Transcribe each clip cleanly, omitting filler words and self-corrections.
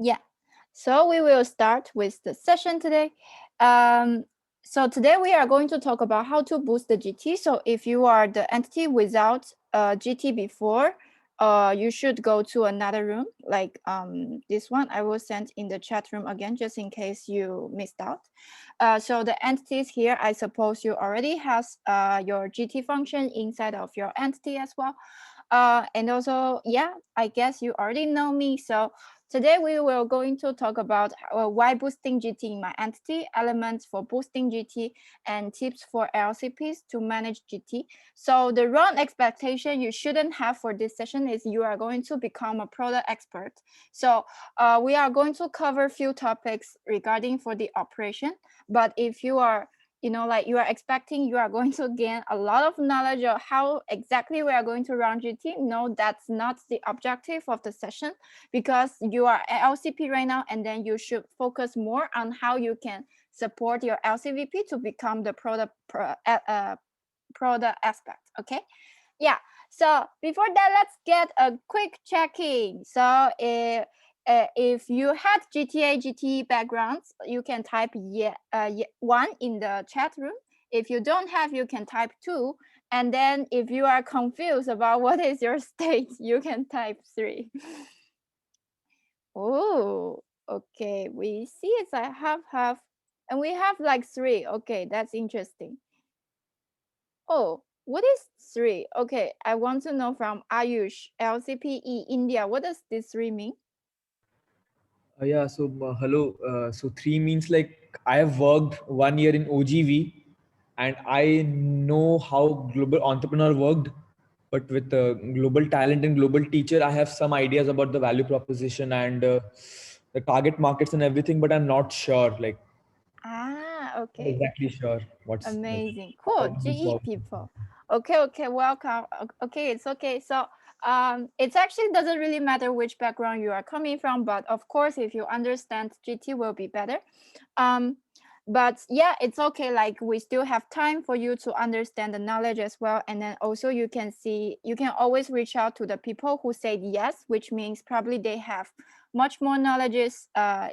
Yeah, so we will start with the session today. So today we are going to talk about how to boost the GT. So if you are the entity without GT before, you should go to another room like this one. I will send in the chat room again, just in case you missed out. So the entities here, I suppose you already has your GT function inside of your entity as well. And also, yeah, I guess you already know me. So today we will going to talk about why boosting GT in my entity, elements for boosting GT, and tips for LCPs to manage GT. So the wrong expectation you shouldn't have for this session is you are going to become a product expert. So we are going to cover a few topics regarding for the operation. But if you are like you are expecting you are going to gain a lot of knowledge of how exactly we are going to run GT. No, that's not the objective of the session, because you are at LCP right now, and then you should focus more on how you can support your LCVP to become the product aspect. Okay, yeah. So before that, let's get a quick checking. So if you had GTA GT backgrounds, you can type one in the chat room. If you don't have, you can type 2. And then if you are confused about what is your state, you can type 3. Oh, okay. We see it's a half, and we have like 3. Okay, that's interesting. Oh, what is 3? Okay, I want to know from Ayush, LCPE India. What does this 3 mean? Yeah, so hello. So three means like I have worked 1 year in OGV, and I know how global entrepreneur worked. But with global talent and global teacher, I have some ideas about the value proposition and the target markets and everything. But I'm not sure, like Ah, not okay. exactly sure what's like Amazing. Cool. how this GE works. people. Okay, welcome. Okay, it's okay. So it actually doesn't really matter which background you are coming from, but of course if you understand, GT will be better. Um but yeah, it's okay, like we still have time for you to understand the knowledge as well. And then also you can always reach out to the people who said yes, which means probably they have much more knowledges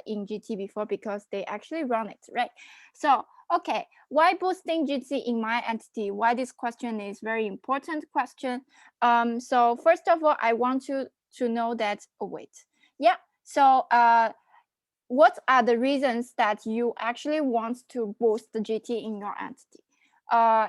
in GT before, because they actually run it, right? So okay, why boosting GT in my entity? Why this question is very important question. So first of all, I want you to know that, oh wait, yeah. So what are the reasons that you actually want to boost the GT in your entity?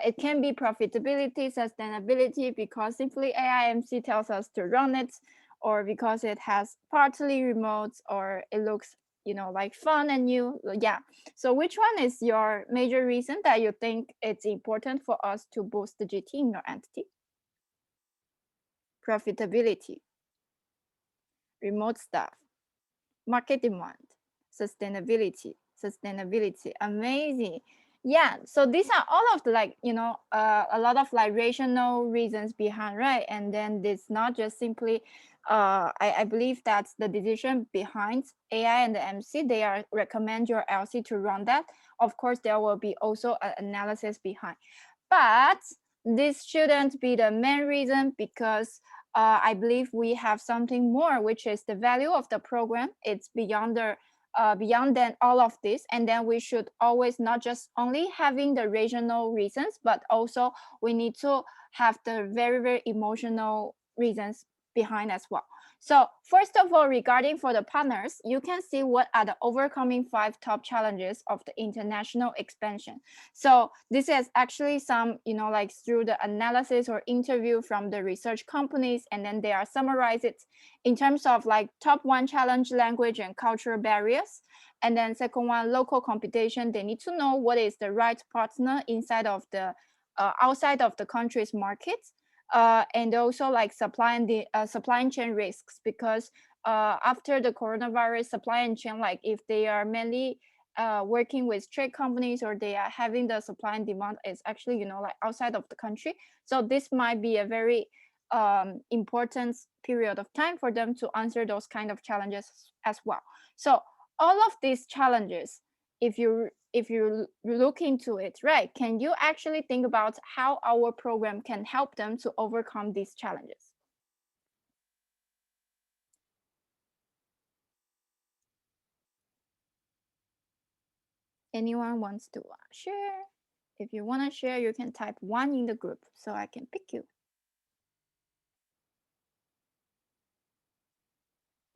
It can be profitability, sustainability, because simply AIMC tells us to run it, or because it has partly remote, or it looks like fun and new. Yeah. So which one is your major reason that you think it's important for us to boost the GT in your entity? Profitability, remote stuff, market demand, sustainability. Amazing. Yeah, so these are all of the a lot of like rational reasons behind, right? And then it's not just simply I believe that the decision behind AI and the MC, they are recommend your LC to run that. Of course there will be also an analysis behind, but this shouldn't be the main reason, because I believe we have something more, which is the value of the program. It's beyond the beyond than all of this, and then we should always not just only having the rational reasons, but also we need to have the very emotional reasons behind as well. So first of all, regarding for the partners, you can see what are the overcoming 5 top challenges of the international expansion. So this is actually some, like through the analysis or interview from the research companies, and then they are summarized it in terms of like top 1 challenge, language and cultural barriers. And then second one, local competition. They need to know what is the right partner inside of the outside of the country's markets. And also like supply chain risks, because after the coronavirus, supply chain, like if they are mainly working with trade companies, or they are having the supply and demand is actually like outside of the country, so this might be a very important period of time for them to answer those kind of challenges as well. So all of these challenges, if you look into it, right, can you actually think about how our program can help them to overcome these challenges? Anyone wants to share? If you want to share, you can type 1 in the group so I can pick you.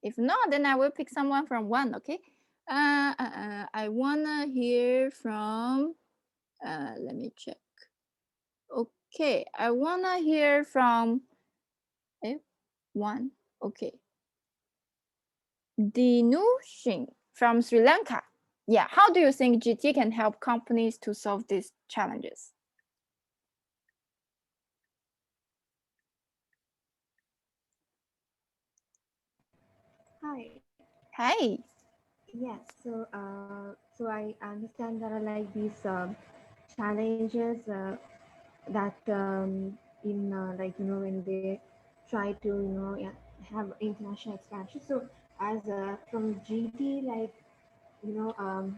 If not, then I will pick someone from 1, okay? I want to hear from, let me check. Okay, I want to hear from, 1, okay. Dinushin from Sri Lanka. Yeah, how do you think GT can help companies to solve these challenges? Hi. Hi. Yes. So I understand there are like these challenges that like when they try to have international expansion. So as from GT, like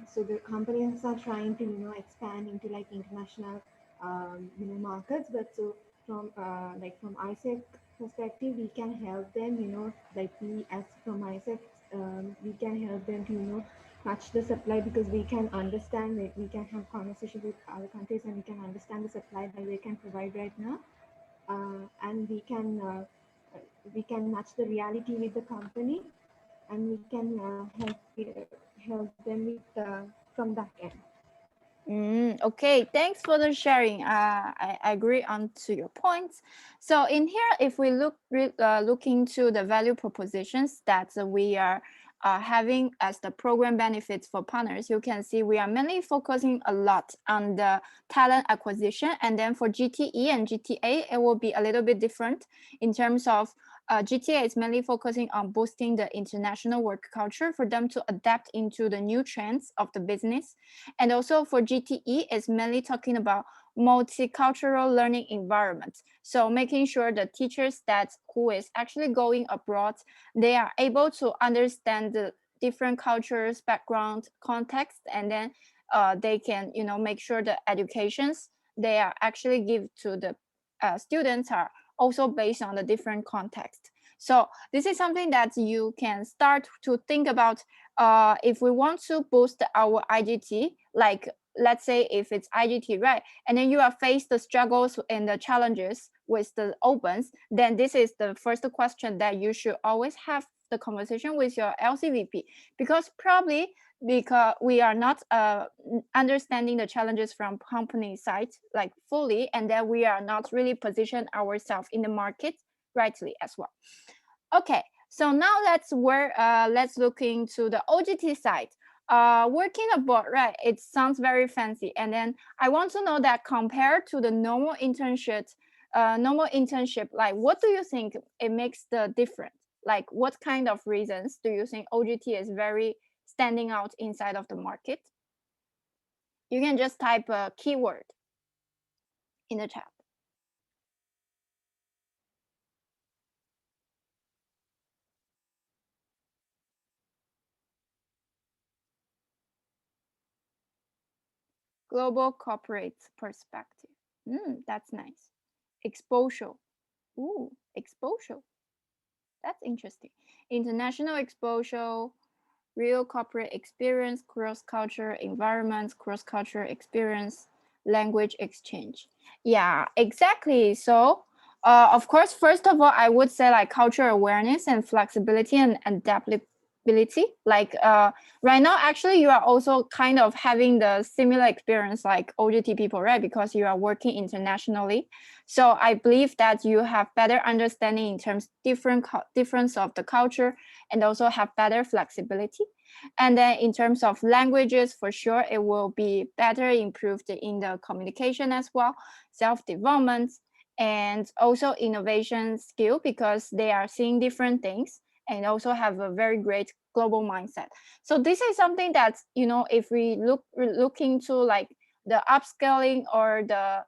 so the companies are trying to expand into like international markets. But so from like from ISEC perspective, we can help them, like we as from ISEC, we can help them to match the supply, because we can understand it, we can have conversation with other countries, and we can understand the supply that they can provide right now, and we can match the reality with the company, and we can help them with from that end. Okay, thanks for the sharing. I agree on to your points. So in here, if we look into the value propositions that we are having as the program benefits for partners, you can see we are mainly focusing a lot on the talent acquisition. And then for GTE and GTA, it will be a little bit different in terms of GTA is mainly focusing on boosting the international work culture for them to adapt into the new trends of the business. And also for GTE, it's mainly talking about multicultural learning environments. So making sure the teachers that who is actually going abroad, they are able to understand the different cultures, background, context, and then they can, make sure the educations they are actually give to the students are also based on the different context. So this is something that you can start to think about if we want to boost our IGT, like let's say if it's IGT, right? And then you are faced the struggles and the challenges with the opens, then this is the first question that you should always have the conversation with your LCVP, because probably because we are not understanding the challenges from company side like fully, and then we are not really position ourselves in the market rightly as well. Okay, so now let's look into the OGT side. Working abroad, right? It sounds very fancy, and then I want to know that compared to the normal internship, like what do you think it makes the difference? Like what kind of reasons do you think OGT is very standing out inside of the market? You can just type a keyword in the chat. Global corporate perspective. That's nice. Exposure. Ooh, exposure. That's interesting. International exposure, real corporate experience, cross-cultural environments, cross-cultural experience, language exchange. Yeah, exactly. So, of course, first of all, I would say like cultural awareness and flexibility and adaptability. Like right now, actually, you are also kind of having the similar experience like OGT people, right? Because you are working internationally. So I believe that you have better understanding in terms difference of the culture, and also have better flexibility. And then in terms of languages, for sure, it will be better improved in the communication as well, self-development, and also innovation skill, because they are seeing different things and also have a very great global mindset. So this is something that, if we look into like the upscaling or the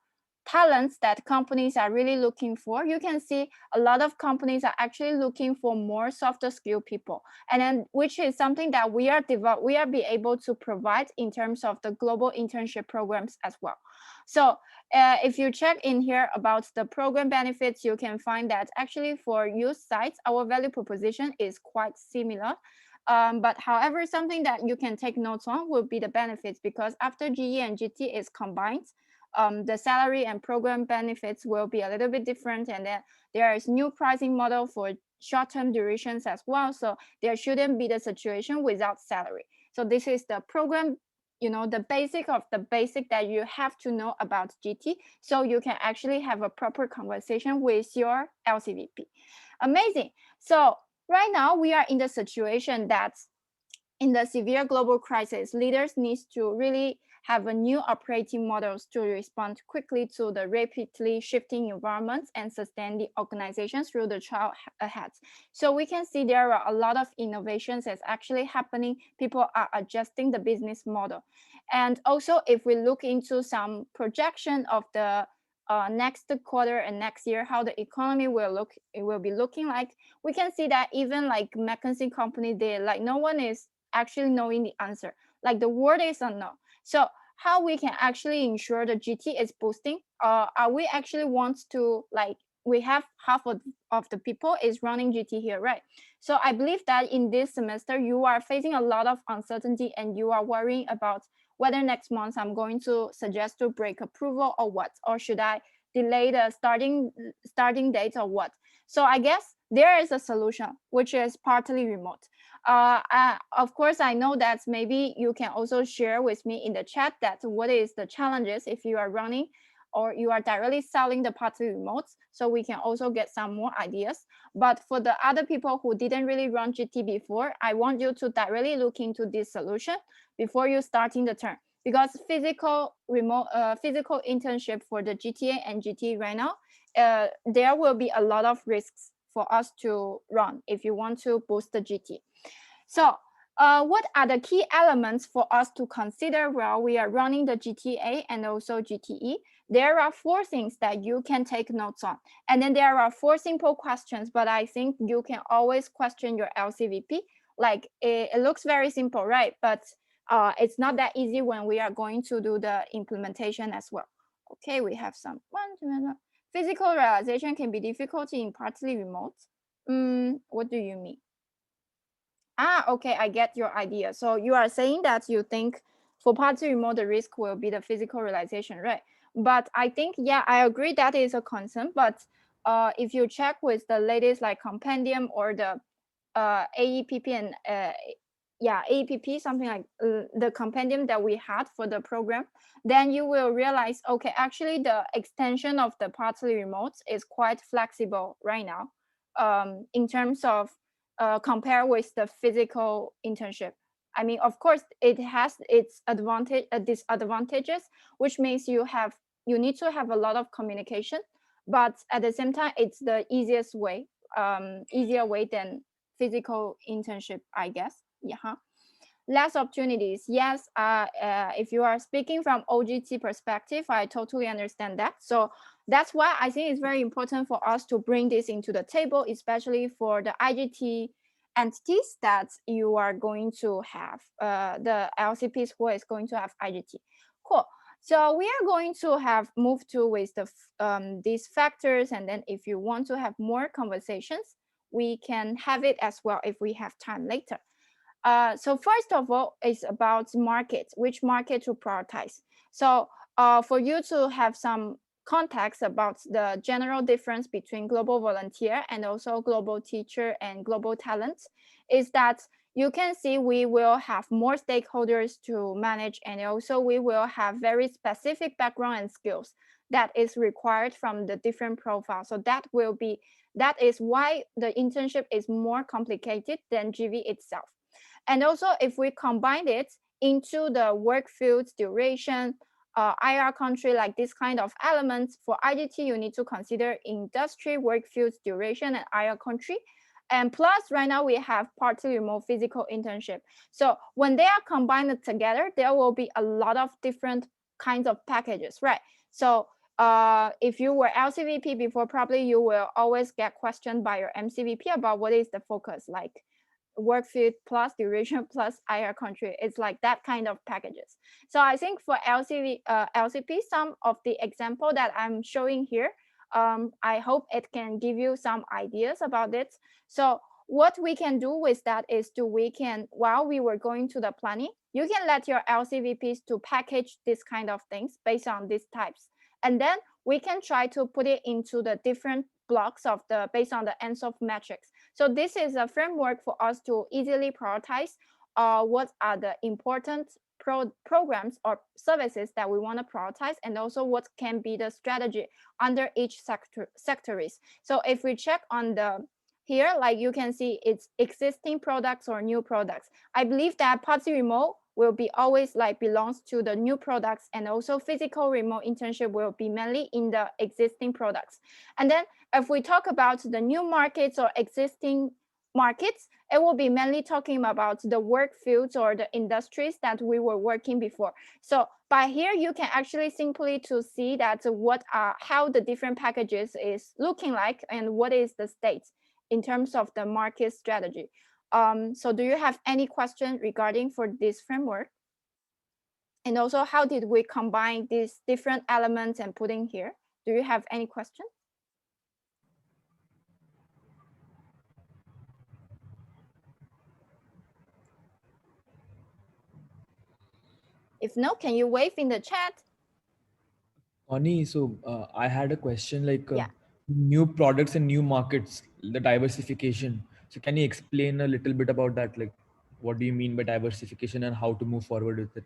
talents that companies are really looking for, you can see a lot of companies are actually looking for more softer skill people, and then which is something that we are be able to provide in terms of the global internship programs as well. So if you check in here about the program benefits, you can find that actually for youth sites, our value proposition is quite similar. But however, something that you can take notes on will be the benefits, because after GE and GT is combined, the salary and program benefits will be a little bit different, and then there is new pricing model for short-term durations as well. So there shouldn't be the situation without salary. So this is the program, the basic of the basic that you have to know about GT, so you can actually have a proper conversation with your LCVP. Amazing. So right now we are in the situation that in the severe global crisis, leaders need to really have a new operating models to respond quickly to the rapidly shifting environments and sustain the organization through the trial ahead. So we can see there are a lot of innovations that's actually happening. People are adjusting the business model. And also, if we look into some projection of the next quarter and next year, how the economy will be looking like, we can see that even like McKinsey company, they like no one is actually knowing the answer. Like the word is unknown. So how we can actually ensure the GT is boosting? Are we actually want to like we have half of the people is running GT here, right? So I believe that in this semester you are facing a lot of uncertainty and you are worrying about whether next month I'm going to suggest to break approval or what, or should I delay the starting date or what? So I guess there is a solution which is partly remote. Of course, I know that maybe you can also share with me in the chat that what is the challenges if you are running or you are directly selling the partly remotes, so we can also get some more ideas. But for the other people who didn't really run GT before, I want you to directly look into this solution before you starting the term, because physical internship for the GTA and GT right now, there will be a lot of risks for us to run if you want to boost the GT. So what are the key elements for us to consider while we are running the GTA and also GTE? There are 4 things that you can take notes on. And then there are 4 simple questions, but I think you can always question your LCVP. Like it looks very simple, right? But it's not that easy when we are going to do the implementation as well. Okay, we have some. Physical realization can be difficult in partly remote. What do you mean? Okay, I get your idea. So you are saying that you think for partly remote, the risk will be the physical realization, right? But I think, yeah, I agree that is a concern. But if you check with the latest like compendium or the AEPP and AEPP, something like the compendium that we had for the program, then you will realize, okay, actually the extension of the partly remotes is quite flexible right now in terms of compare with the physical internship. I mean, of course, it has its disadvantages, which means you need to have a lot of communication, but at the same time, it's the easiest way, easier way than physical internship, I guess. Yeah. Less opportunities. Yes, if you are speaking from OGT perspective, I totally understand that. So that's why I think it's very important for us to bring this into the table, especially for the IGT entities that you are going to have, the LCPs who is going to have IGT. Cool. So we are going to have moved to with these factors, and then if you want to have more conversations, we can have it as well if we have time later. So first of all, it's about market, which market to prioritize. So for you to have some context about the general difference between global volunteer and also global teacher and global talent, is that you can see we will have more stakeholders to manage, and also we will have very specific background and skills that is required from the different profiles. So that is why the internship is more complicated than GV itself. And also, if we combine it into the work fields, duration, IR country, like this kind of elements, for IGT, you need to consider industry, work fields, duration, and IR country. And plus, right now, we have partly remote physical internship. So when they are combined together, there will be a lot of different kinds of packages, right? So if you were LCVP before, probably you will always get questioned by your MCVP about what is the focus, like work field plus duration plus IR country. It's like that kind of packages. So I think for LCP, some of the example that I'm showing here, I hope it can give you some ideas about it. So what we can do with that is while we were going to the planning, you can let your LCVPs to package this kind of things based on these types. And then we can try to put it into the different blocks based on the Ansoff metrics. So this is a framework for us to easily prioritize what are the important programs or services that we want to prioritize, and also what can be the strategy under each sectors. So if we check on the here, like you can see, it's existing products or new products. I believe that party remote will be always like belongs to the new products, and also physical remote internship will be mainly in the existing products. And then if we talk about the new markets or existing markets, it will be mainly talking about the work fields or the industries that we were working before. So by here, you can actually simply to see that how the different packages is looking like and what is the state in terms of the market strategy. So do you have any question regarding for this framework? And also, how did we combine these different elements and put in here? Do you have any question? If no, can you wave in the chat? Connie, so I had a question like Yeah. new products and new markets, the diversification. So can you explain a little bit about that? Like, what do you mean by diversification and how to move forward with it?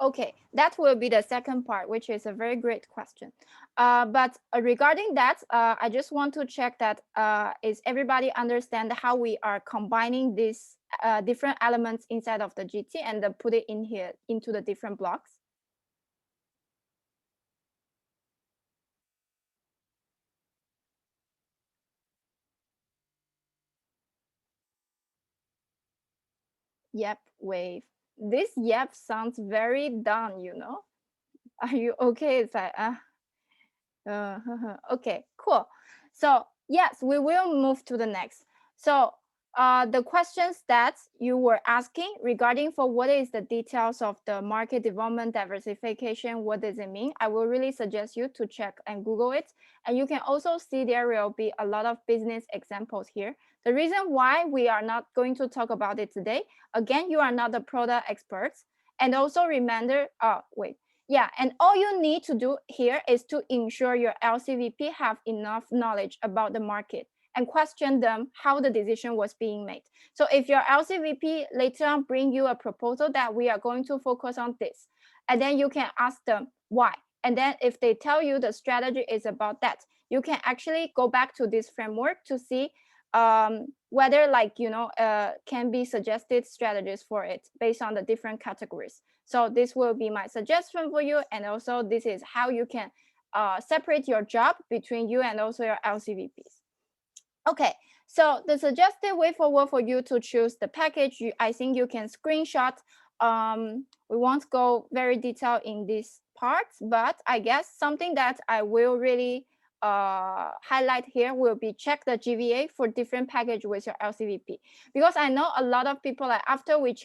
Okay, that will be the second part, which is a very great question. But regarding that, I just want to check that is everybody understand how we are combining these different elements inside of the GT and put it in here into the different blocks? Yep, wave. This yep sounds very done, you know. Are you okay? It's like, okay, cool. So yes, we will move to the next. So the questions that you were asking regarding for what is the details of the market development diversification, what does it mean? I will really suggest you to check and Google it. And you can also see there will be a lot of business examples here. The reason why we are not going to talk about it today, again, you are not the product experts. And also remember, yeah, and all you need to do here is to ensure your LCVP have enough knowledge about the market and question them how the decision was being made. So if your LCVP later on bring you a proposal that we are going to focus on this, and then you can ask them why. And then if they tell you the strategy is about that, you can actually go back to this framework to see whether can be suggested strategies for it based on the different categories. So this will be my suggestion for you. And also this is how you can separate your job between you and also your LCVPs. Okay, so the suggested way forward for you to choose the package, I think you can screenshot. We won't go very detailed in this part, but I guess something that I will really highlight here will be check the GVA for different package with your LCVP, because I know a lot of people, like after we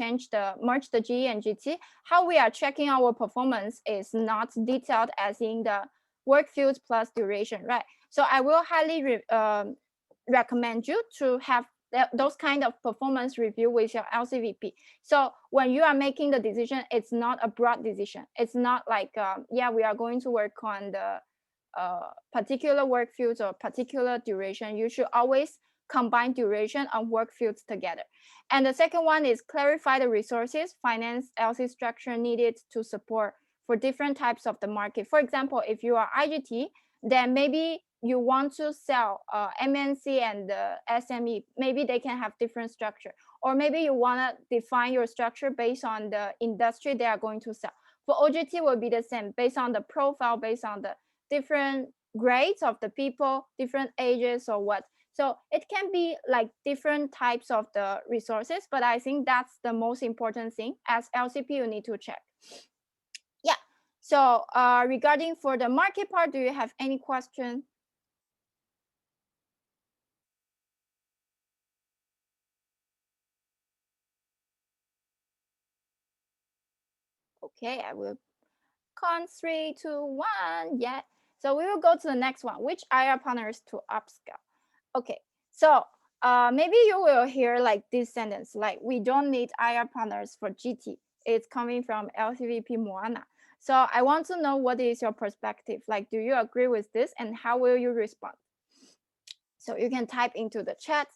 merge the GE and GT, how we are checking our performance is not detailed as in the work fields plus duration, right? So I will highly recommend you to have those kind of performance review with your LCVP. So when you are making the decision, it's not a broad decision. It's not like, yeah, we are going to work on the particular work fields or particular duration. You should always combine duration and work fields together. And the second one is clarify the resources, finance, LC structure needed to support for different types of the market. For example, if you are IGT, then maybe you want to sell MNC and SME, maybe they can have different structure. Or maybe you want to define your structure based on the industry they are going to sell. For OGT will be the same, based on the profile, based on the different grades of the people, different ages or what. So it can be like different types of the resources, but I think that's the most important thing. As LCP, you need to check. Yeah. So regarding for the market part, do you have any question? Okay, I will count 3, 2, 1. Yeah. So we will go to the next one. Which IR partners to upscale? Okay. So maybe you will hear like this sentence, like we don't need IR partners for GT. It's coming from LCVP Moana. So I want to know what is your perspective. Like, do you agree with this, and how will you respond? So you can type into the chat.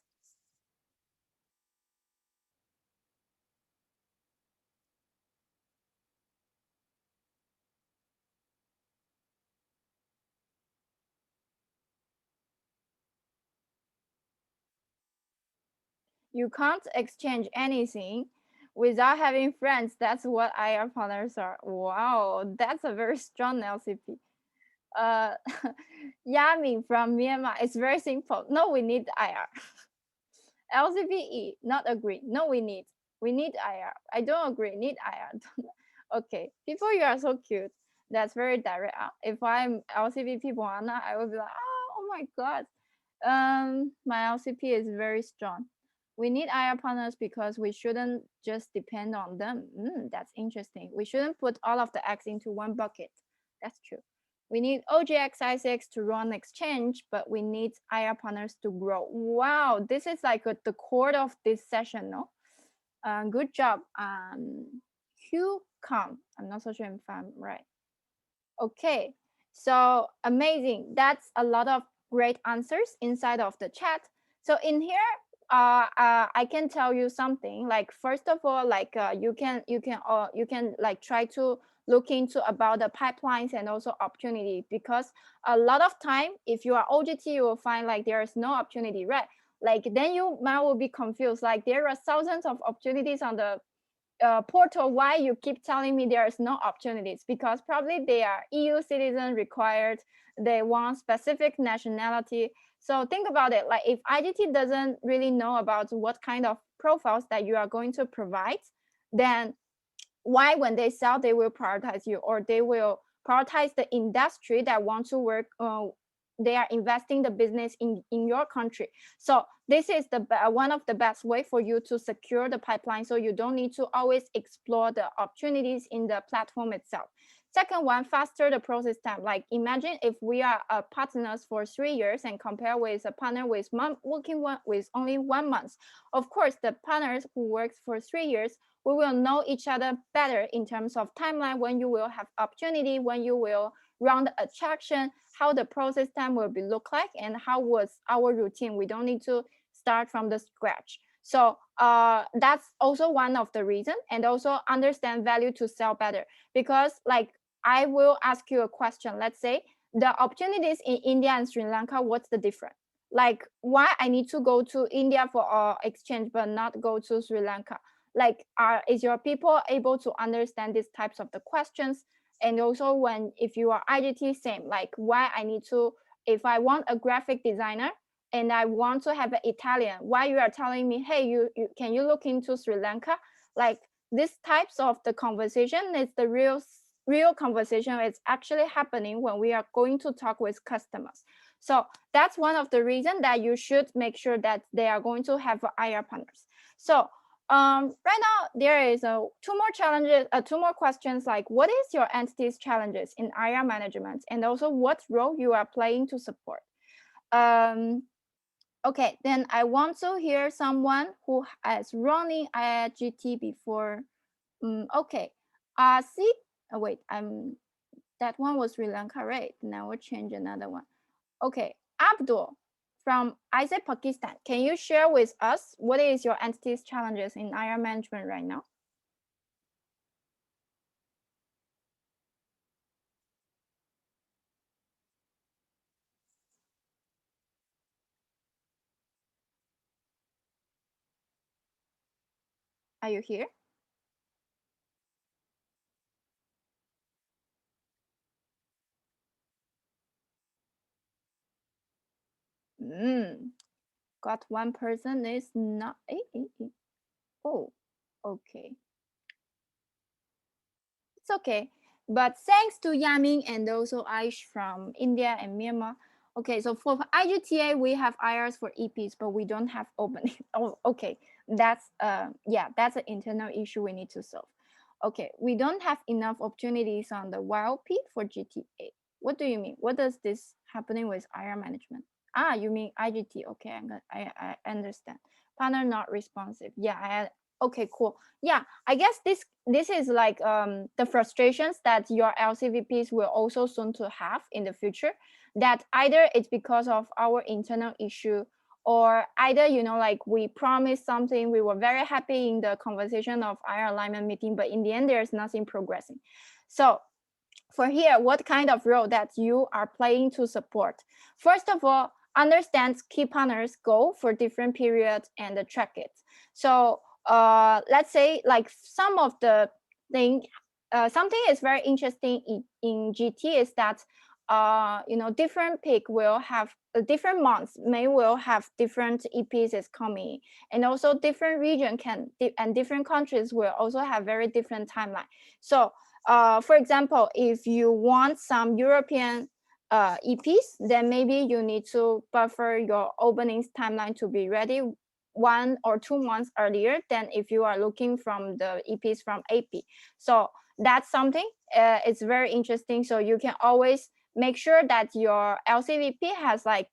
You can't exchange anything without having friends. That's what IR partners are. Wow, that's a very strong LCP. Uh, Yami from Myanmar, it's very simple. No, we need IR. LCPE, not agree. No, we need. We need IR. I don't agree. Need IR. Okay, people, you are so cute. That's very direct. If I'm LCP Moana, I will be like, oh my god. My LCP is very strong. We need IR partners because we shouldn't just depend on them. That's interesting. We shouldn't put all of the eggs into one bucket. That's true. We need OGXI6 to run exchange, but we need IR partners to grow. Wow, this is like the core of this session, no? Good job. Hugh Kong. I'm not so sure if I'm right. Okay, so amazing. That's a lot of great answers inside of the chat. So in here, I can tell you something. Like first of all, like you can like try to look into about the pipelines and also opportunity, because a lot of time if you are OGT, you will find like there is no opportunity, right? Like then you might will be confused. Like there are thousands of opportunities on the portal. Why you keep telling me there is no opportunities? Because probably they are EU citizen required, they want specific nationality. So think about it, like if IGT doesn't really know about what kind of profiles that you are going to provide, then why when they sell they will prioritize you, or they will prioritize the industry that want to work, they are investing the business in your country. So this is the one of the best way for you to secure the pipeline, so you don't need to always explore the opportunities in the platform itself. Second one, faster the process time. Like imagine if we are partners for 3 years and compare with a partner with working with only 1 month. Of course, the partners who works for 3 years, we will know each other better in terms of timeline, when you will have opportunity, when you will run the attraction, how the process time will be look like, and how was our routine. We don't need to start from the scratch. So that's also one of the reason, and also understand value to sell better. Because like I will ask you a question. Let's say the opportunities in India and Sri Lanka, what's the difference? Like why I need to go to India for exchange but not go to Sri Lanka? Like is your people able to understand these types of the questions? And also when if you are IGT, same, like why I need to, if I want a graphic designer and I want to have an Italian, why you are telling me, hey, you can you look into Sri Lanka? Like these types of the conversation is the real conversation. It's actually happening when we are going to talk with customers. So that's one of the reasons that you should make sure that they are going to have IR partners. So right now there is two more challenges, two more questions, like what is your entity's challenges in IR management, and also what role you are playing to support. Okay, then I want to hear someone who has running IIGT before. Okay, see, oh, wait, that one was Sri Lanka, right? Now we'll change another one. Okay, Abdul from ISET Pakistan, can you share with us what is your entity's challenges in IR management right now? Are you here? Got one person is not. Oh, okay. It's okay. But thanks to Yamin and also Aish from India and Myanmar. Okay, so for IGTA, we have IRs for EPs, but we don't have opening. Oh, okay. That's yeah, that's an internal issue we need to solve. Okay, we don't have enough opportunities on the YLP for GTA. What do you mean? What does this happening with IR management? Ah, you mean IGT? Okay, I understand. Partner not responsive. Yeah, okay, cool. Yeah, I guess this is like the frustrations that your LCVPs will also soon to have in the future. That either it's because of our internal issue, or either like we promised something, we were very happy in the conversation of IR alignment meeting, but in the end there's nothing progressing. So for here, what kind of role that you are playing to support? First of all, understand key partners' goal for different periods and track it. So let's say like some of the thing, something is very interesting in GT is that different peak will have different months may will have different EPs is coming, and also different region and different countries will also have very different timeline. So for example, if you want some European EPs, then maybe you need to buffer your openings timeline to be ready 1 or 2 months earlier than if you are looking from the EPs from AP. So that's something. It's very interesting. So you can always make sure that your LCVP has like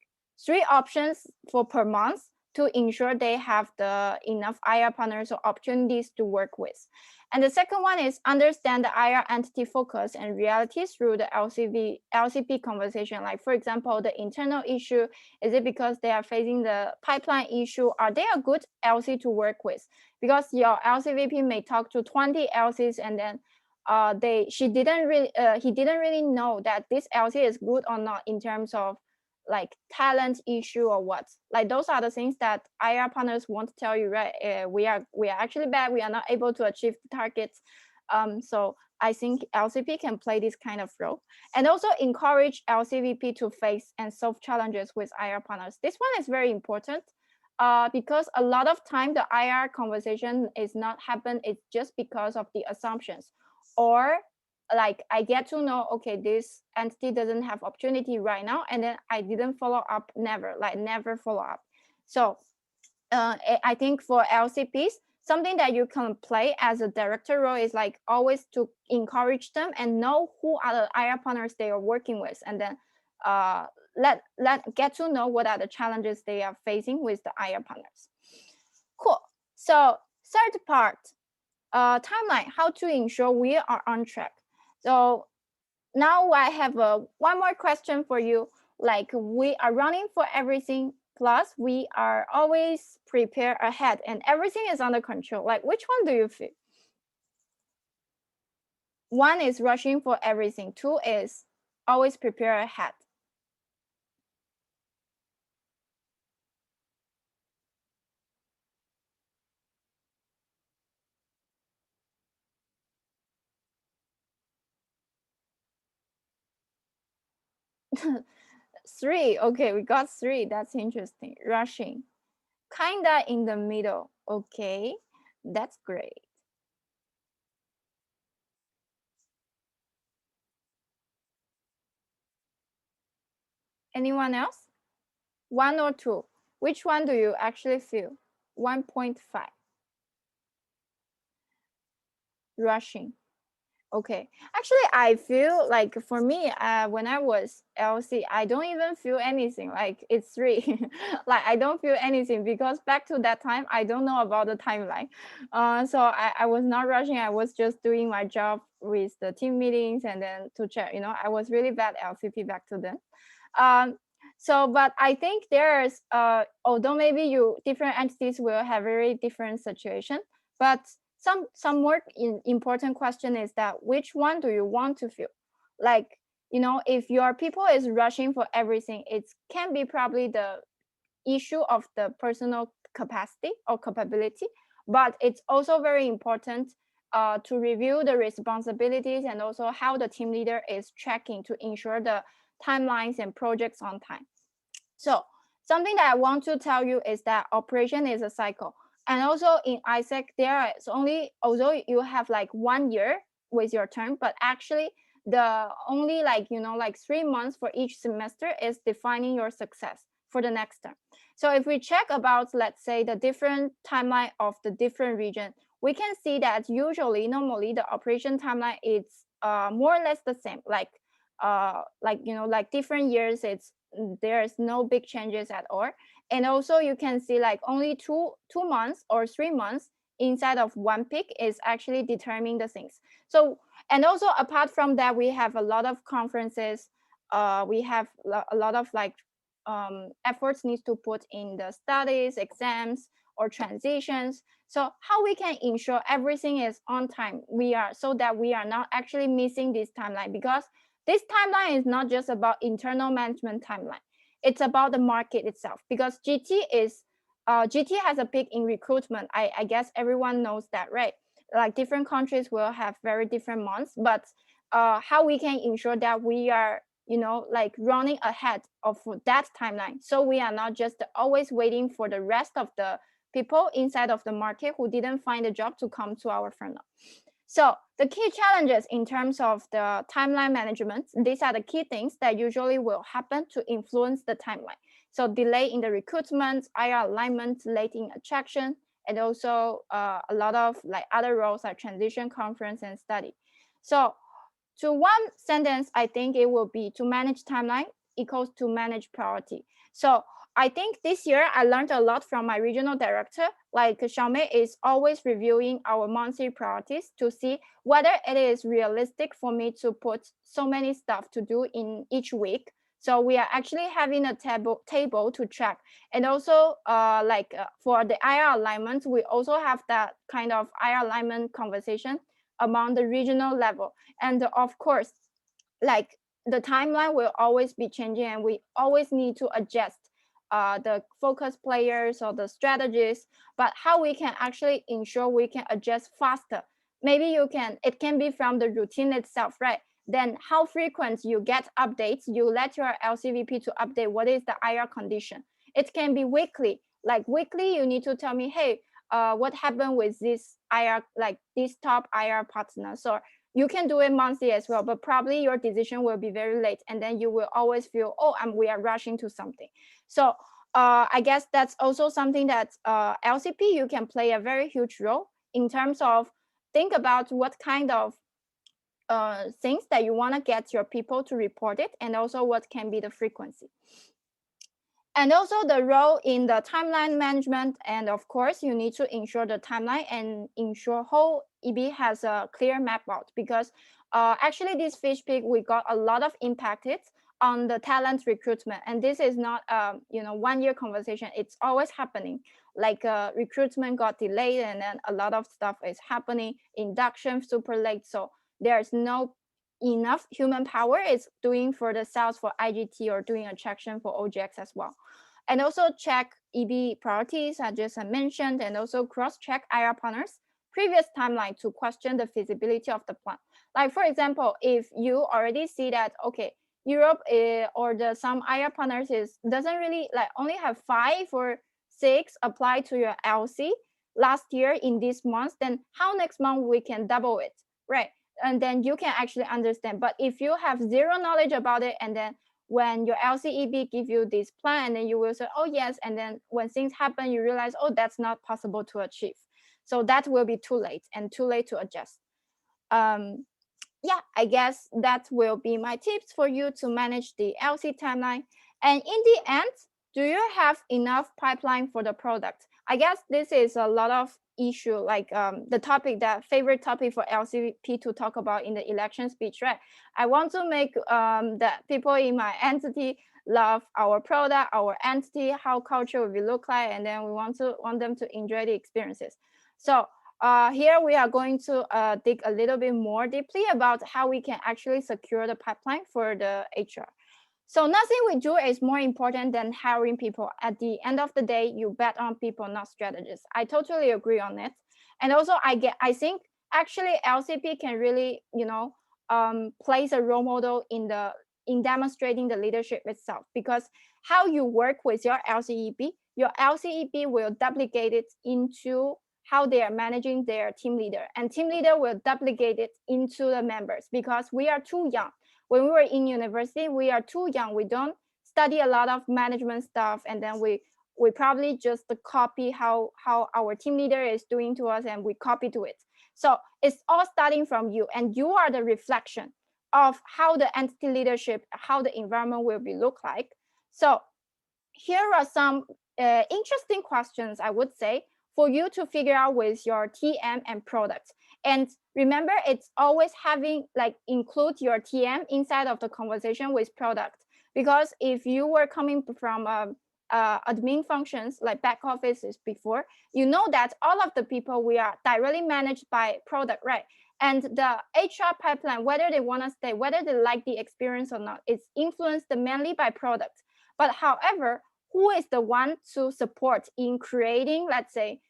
3 options for per month to ensure they have the enough IR partners or opportunities to work with. And the second one is understand the IR entity focus and realities through the LCP conversation. Like for example, the internal issue, is it because they are facing the pipeline issue? Are they a good LC to work with? Because your LCVP may talk to 20 LCs and then he didn't really know that this LC is good or not in terms of like talent issue or what. Like those are the things that IR partners won't tell you, right? We are actually bad. We are not able to achieve the targets. So I think LCP can play this kind of role, and also encourage LCVP to face and solve challenges with IR partners. This one is very important because a lot of time the IR conversation is not happen. It's just because of the assumptions, or like I get to know, okay, this entity doesn't have opportunity right now, and then I didn't follow up, never follow up. So I think for LCPs, something that you can play as a director role is like always to encourage them and know who are the IR partners they are working with, and then let get to know what are the challenges they are facing with the IR partners. Cool. So third part, timeline, how to ensure we are on track. So now I have one more question for you. Like we are running for everything, plus we are always prepared ahead and everything is under control. Like which one do you feel? One is rushing for everything. Two is always prepare ahead. Three. Okay, we got three. That's interesting. Rushing. Kinda in the middle. Okay, that's great. Anyone else? One or two? Which one do you actually feel? 1.5. Rushing. Okay, actually I feel like for me when I was LC, I don't even feel anything, like it's three. Like I don't feel anything because back to that time I don't know about the timeline. So I was not rushing. I was just doing my job with the team meetings and then to check, I was really bad LCP back to then. So but I think there's although maybe different entities will have very different situation, but some more important question is that which one do you want to feel? Like, if your people is rushing for everything, it can be probably the issue of the personal capacity or capability, but it's also very important to review the responsibilities and also how the team leader is tracking to ensure the timelines and projects on time. So something that I want to tell you is that operation is a cycle. And also in ISEC, there is only, although you have like 1 year with your term, but actually the only 3 months for each semester is defining your success for the next term. So if we check about, let's say, the different timeline of the different region, we can see that normally the operation timeline is more or less the same. Like like like different years, there's no big changes at all. And also you can see like only 2 months or 3 months inside of one peak is actually determining the things. So, and also apart from that, we have a lot of conferences, we have a lot of like efforts needs to put in the studies, exams, or transitions. So how we can ensure everything is on time, so that we are not actually missing this timeline, because this timeline is not just about internal management timeline, it's about the market itself. Because GT has a peak in recruitment. I guess everyone knows that, right? Like different countries will have very different months, but how we can ensure that we are like running ahead of that timeline, so we are not just always waiting for the rest of the people inside of the market who didn't find a job to come to our firm now. So the key challenges in terms of the timeline management, these are the key things that usually will happen to influence the timeline. So delay in the recruitment, IR alignment, late in attraction, and also a lot of like other roles like transition, conference, and study. So to one sentence, I think it will be to manage timeline equals to manage priority. So I think this year I learned a lot from my regional director. Like Xiaomei is always reviewing our monthly priorities to see whether it is realistic for me to put so many stuff to do in each week. So we are actually having a table to track. And also for the IR alignment, we also have that kind of IR alignment conversation among the regional level. And of course, like the timeline will always be changing, and we always need to adjust the focus players or the strategies. But how we can actually ensure we can adjust faster? Maybe it can be from the routine itself, right? Then how frequent you get updates, you let your LCVP to update what is the IR condition. It can be weekly. Like weekly, you need to tell me, hey, what happened with this IR, like this top IR partners. Or you can do it monthly as well, but probably your decision will be very late, and then you will always feel, oh, we are rushing to something. So I guess that's also something that LCP, you can play a very huge role in terms of think about what kind of things that you want to get your people to report it, and also what can be the frequency. And also the role in the timeline management. And of course, you need to ensure the timeline and ensure whole EB has a clear map out, because actually this fish peak, we got a lot of impacted on the talent recruitment. And this is not 1 year conversation. It's always happening. Like recruitment got delayed, and then a lot of stuff is happening. Induction super late. So there's no enough human power is doing for the sales for IGT or doing attraction for OGX as well. And also check EB priorities, I just mentioned, and also cross-check IR partners previous timeline to question the feasibility of the plan. Like for example, if you already see that, okay, Europe or some IR partners doesn't really like only have 5 or 6 apply to your LC last year in this month, then how next month we can double it, right? And then you can actually understand. But if you have zero knowledge about it, and then when your LCEB give you this plan, and then you will say, oh yes, and then when things happen, you realize, oh, that's not possible to achieve. So that will be too late, and too late to adjust. Yeah, I guess that will be my tips for you to manage the LC timeline. And in the end, do you have enough pipeline for the product? I guess this is a lot of issue, like the topic, that favorite topic for LCP to talk about in the election speech, right? I want to make the people in my entity love our product, our entity, how culture will look like, and then we want them to enjoy the experiences. So here we are going to dig a little bit more deeply about how we can actually secure the pipeline for the HR. So nothing we do is more important than hiring people. At the end of the day, you bet on people, not strategists. I totally agree on it. And also I think actually LCP can really, plays a role model in demonstrating the leadership itself, because how you work with your LCEP will duplicate it into how they are managing their team leader, and team leader will duplicate it into the members, because we are too young. When we were in university, we are too young. We don't study a lot of management stuff, and then we probably just copy how our team leader is doing to us, and we copy to it. So it's all starting from you, and you are the reflection of how the entity leadership, how the environment will be look like. So here are some interesting questions, I would say, for you to figure out with your TM and product. And remember, it's always having like include your TM inside of the conversation with product, because if you were coming from admin functions like back offices before, you know that all of the people we are directly managed by product, right? And the HR pipeline, whether they want to stay, whether they like the experience or not, it's influenced mainly by product. But however, who is the one to support in creating, let's say,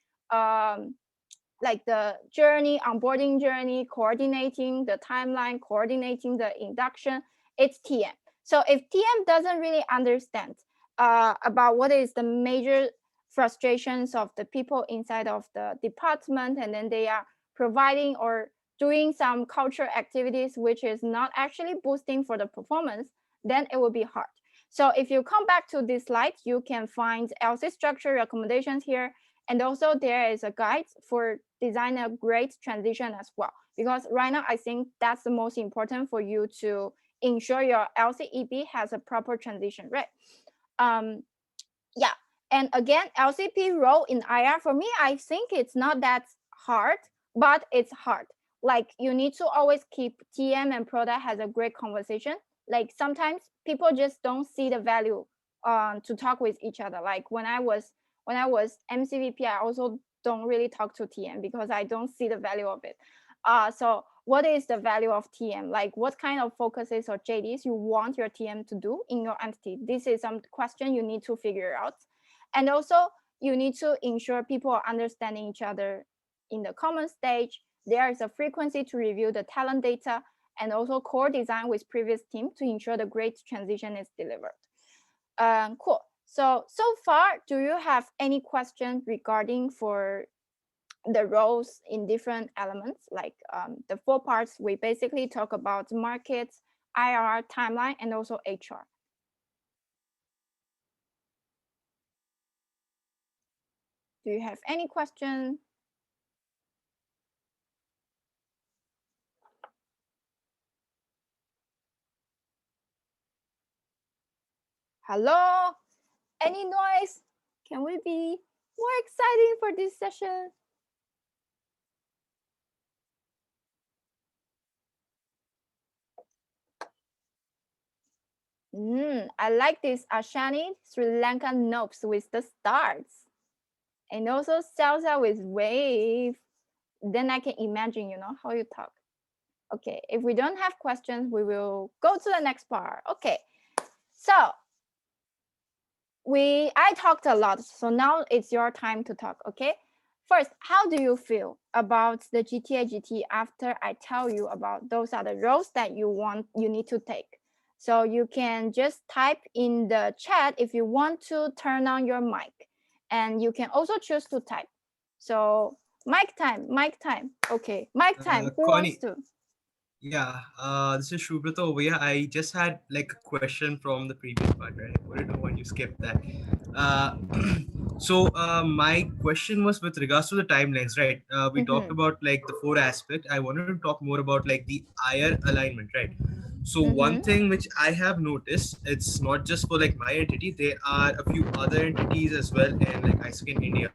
like the journey, onboarding journey, coordinating the timeline, coordinating the induction? It's TM. So if TM doesn't really understand about what is the major frustrations of the people inside of the department, and then they are providing or doing some cultural activities which is not actually boosting for the performance, then it will be hard. So if you come back to this slide, you can find LC structure recommendations here. And also there is a guide for design a great transition as well. Because right now, I think that's the most important for you to ensure your LCEP has a proper transition, right? Yeah. And again, LCP role in IR, for me, I think it's not that hard, but it's hard. Like you need to always keep TM and product has a great conversation. Like sometimes people just don't see the value to talk with each other. Like when I was MCVP, I also don't really talk to TM because I don't see the value of it. So what is the value of TM? Like what kind of focuses or JDs you want your TM to do in your entity? This is some question you need to figure out. And also you need to ensure people are understanding each other in the common stage. There is a frequency to review the talent data and also core design with previous team to ensure the great transition is delivered. Cool. So far, do you have any questions regarding for the roles in different elements? Like the 4 parts, we basically talk about markets, IR, timeline, and also HR. Do you have any question? Hello? Any noise? Can we be more exciting for this session? I like this Ashani Sri Lankan nopes with the stars. And also salsa with wave. Then I can imagine, how you talk. Okay, if we don't have questions, we will go to the next part. Okay, so I talked a lot, so now it's your time to talk, okay? First, how do you feel about the GTA GT after I tell you about those are the roles that you need to take? So you can just type in the chat if you want to turn on your mic, and you can also choose to type. So mic time. Okay, mic time. Who wants to? Yeah, this is Shubrata over here. I just had like a question from the previous part, right? I wanted to know when you skipped that. My question was with regards to the timelines, right? We talked about like the 4 aspect. I wanted to talk more about like the IR alignment, right? So one thing which I have noticed, it's not just for like my entity. There are a few other entities as well in like ISIC in India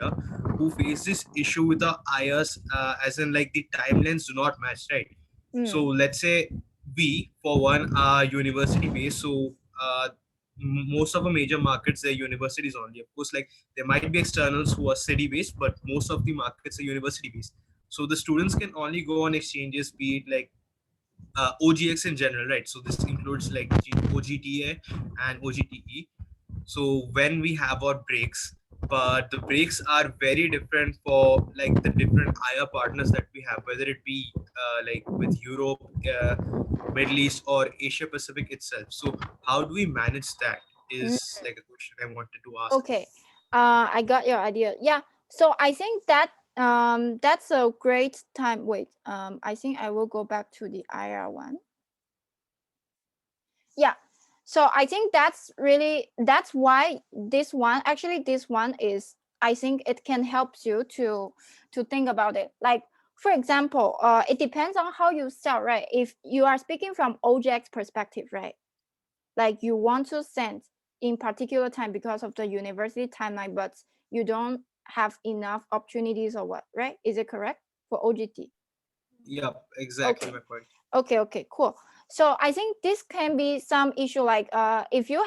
who face this issue with the IRs, as in like the timelines do not match, right? So let's say we, for one, are university based. So most of the major markets, they're universities only. Of course, like there might be externals who are city based, but most of the markets are university based. So the students can only go on exchanges, be it like OGX in general, right? So this includes like OGTA and OGTE. So when we have our breaks, but the breaks are very different for like the different IR partners that we have, whether it be like with Europe, Middle East, or Asia Pacific itself. So how do we manage that? Is like a question I wanted to ask. Okay, I got your idea. Yeah, so I think that that's a great time. Wait, I think I will go back to the IR one. Yeah, so I think that's why this one is, I think it can help you to think about it. Like for example, it depends on how you sell, right? If you are speaking from OJX perspective, right? Like you want to send in particular time because of the university timeline, but you don't have enough opportunities or what, right? Is it correct for OGT? Yep, exactly Okay. my point. Okay, cool. So I think this can be some issue like if you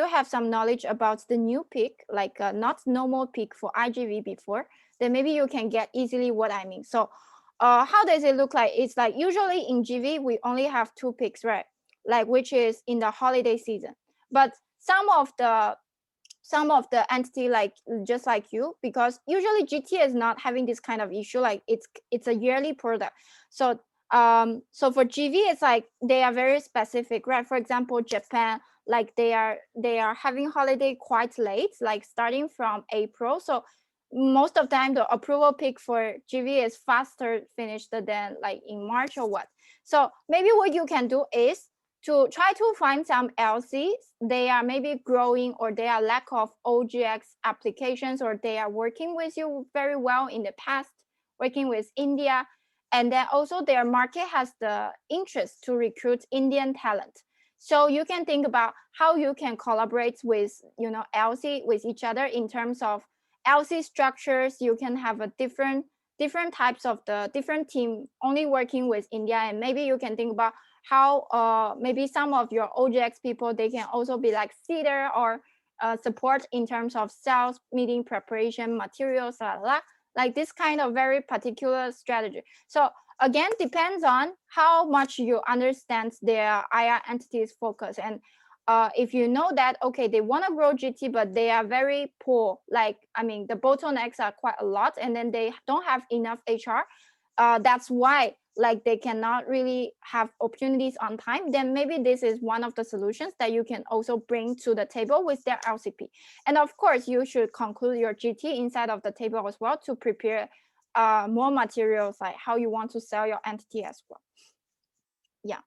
have some knowledge about the new peak, like not normal peak for IGV before, then maybe you can get easily what I mean. So how does it look like? It's like usually in GV we only have two peaks, right? Like which is in the holiday season. But some of the entity like just like you, because usually GT is not having this kind of issue, like it's a yearly product. So so for GV it's like they are very specific, right? For example, Japan, like they are having holiday quite late, like starting from April. So most of the time the approval peak for GV is faster finished than like in March or what. So maybe what you can do is to try to find some LCs, they are maybe growing or they are lack of OGX applications, or they are working with you very well in the past, working with India. And then also their market has the interest to recruit Indian talent. So you can think about how you can collaborate with, LC with each other in terms of LC structures. You can have a different types of the different team only working with India, and maybe you can think about how maybe some of your OGX people, they can also be like seeder or support in terms of sales, meeting preparation, materials, like this kind of very particular strategy. So again, depends on how much you understand their IR entities focus. And if you know that, okay, they want to grow GT, but they are very poor, like, I mean, the bottlenecks are quite a lot, and then they don't have enough HR. That's why like they cannot really have opportunities on time, then maybe this is one of the solutions that you can also bring to the table with their LCP. And of course, you should conclude your GT inside of the table as well to prepare more materials, like how you want to sell your entity as well. Yeah.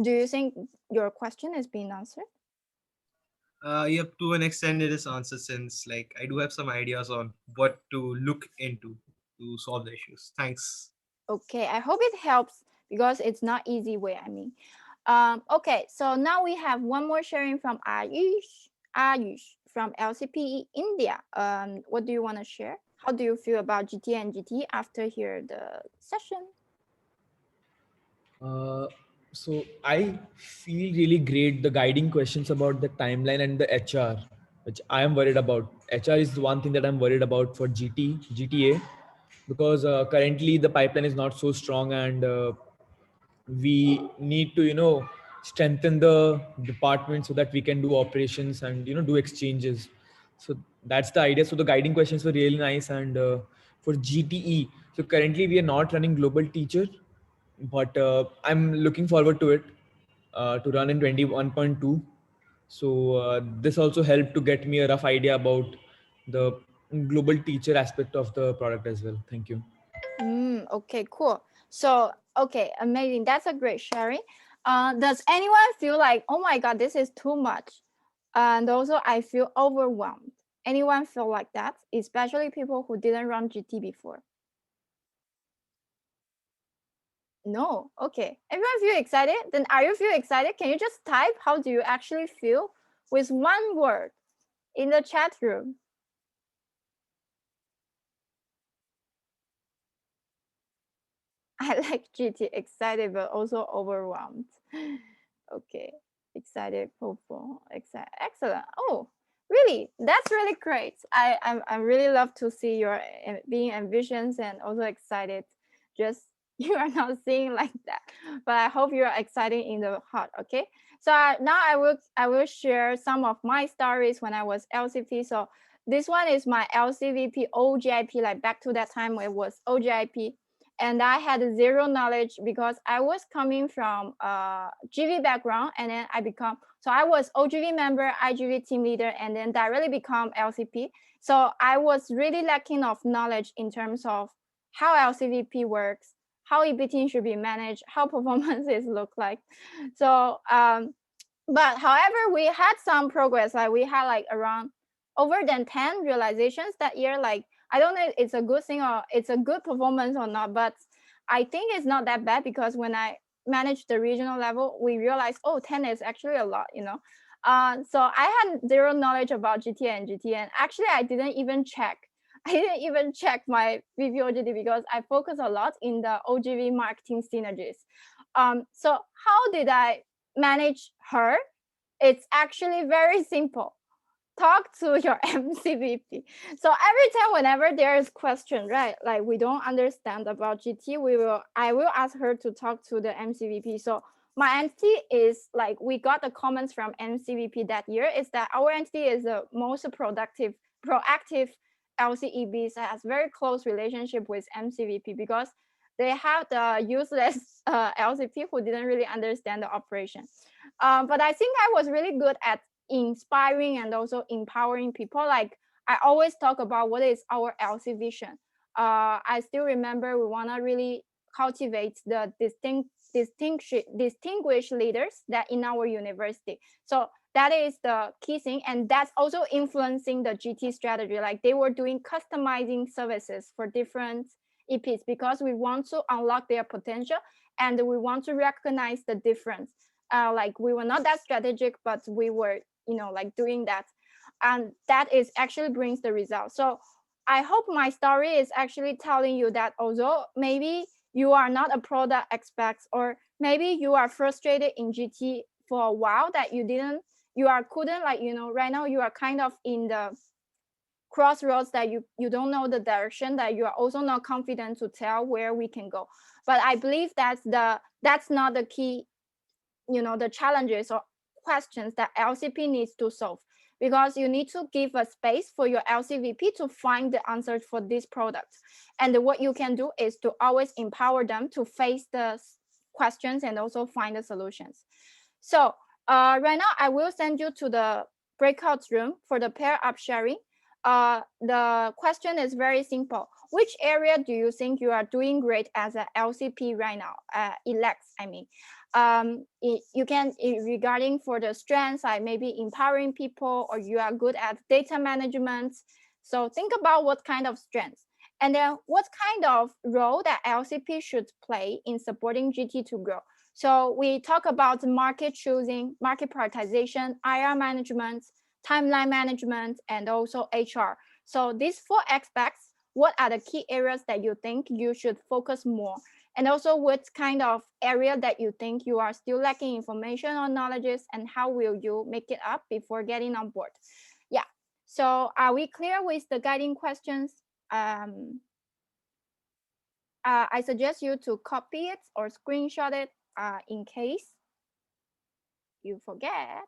Do you think your question is being answered? Yep, to an extent it is answered, since like I do have some ideas on what to look into to solve the issues. Thanks. Okay, I hope it helps because it's not easy way, I mean. Okay, so now we have one more sharing from Ayush from LCP India. What do you want to share? How do you feel about GT and GT after hear the session? So I feel really great. The guiding questions about the timeline and the HR, which I am worried about. HR is the one thing that I'm worried about for GTA, because currently the pipeline is not so strong, and we need to strengthen the department so that we can do operations and do exchanges. So that's the idea. So the guiding questions were really nice. And for GTE, so currently we are not running global teacher, but I'm looking forward to it to run in 21.2. So this also helped to get me a rough idea about the global teacher aspect of the product as well. Thank you. Okay, cool. So, okay, amazing. That's a great sharing. Does anyone feel like, oh my God, this is too much? And also, I feel overwhelmed. Anyone feel like that? Especially people who didn't run GT before. No, okay. Everyone feel excited? Then are you feel excited? Can you just type how do you actually feel with one word in the chat room? I like GT, excited but also overwhelmed. Okay, excited, hopeful, excited, excellent. Oh, really? That's really great. I really love to see your being ambitious and also excited. Just you are not seeing like that, but I hope you are excited in the heart. Okay, so now I will share some of my stories when I was LCP. So this one is my LCVP OGIP, like back to that time where it was OGIP. And I had zero knowledge because I was coming from GV background, and then I was OGV member, IGV team leader, and then directly become LCP. So I was really lacking of knowledge in terms of how LCVP works, how EBT should be managed, how performances look like. So, but however, we had some progress. Like we had like around over than 10 realizations that year, like I don't know if it's a good thing or it's a good performance or not, but I think it's not that bad because when I manage the regional level, we realized, oh, 10 is actually a lot, you know. So I had zero knowledge about GTA and GTN. Actually, I didn't even check. I didn't even check my VPOGD because I focus a lot in the OGV marketing synergies. So how did I manage her? It's actually very simple. Talk to your MCVP. So every time whenever there is question, right, like we don't understand about GT, I will ask her to talk to the MCVP. So my entity is like, we got the comments from MCVP that year is that our entity is the most proactive LCEBs that has very close relationship with MCVP because they have the useless LCP who didn't really understand the operation. But I think I was really good at inspiring and also empowering people. Like I always talk about what is our LC vision. I still remember we want to really cultivate the distinguished leaders that in our university. So that is the key thing, and that's also influencing the GT strategy. Like they were doing customizing services for different EPs because we want to unlock their potential and we want to recognize the difference. Like we were not that strategic, but we were, you know, like doing that, and that is actually brings the result. So I hope my story is actually telling you that although maybe you are not a product expert or maybe you are frustrated in GT for a while that couldn't, like, you know, right now you are kind of in the crossroads that you don't know the direction, that you are also not confident to tell where we can go. But I believe that's not the key, you know, the challenges or questions that LCP needs to solve, because you need to give a space for your LCVP to find the answers for this product. And what you can do is to always empower them to face the questions and also find the solutions. So right now I will send you to the breakout room for the pair up sharing. The question is very simple. Which area do you think you are doing great as a LCP right now? Elects, I mean. You can, regarding for the strengths, like maybe empowering people, or you are good at data management. So think about what kind of strengths, and then what kind of role that LCP should play in supporting GT to grow. So we talk about market choosing, market prioritization, IR management, timeline management, and also HR. So these 4 aspects, what are the key areas that you think you should focus more? And also what kind of area that you think you are still lacking information or knowledges, and how will you make it up before getting on board? Yeah, so are we clear with the guiding questions? I suggest you to copy it or screenshot it in case you forget.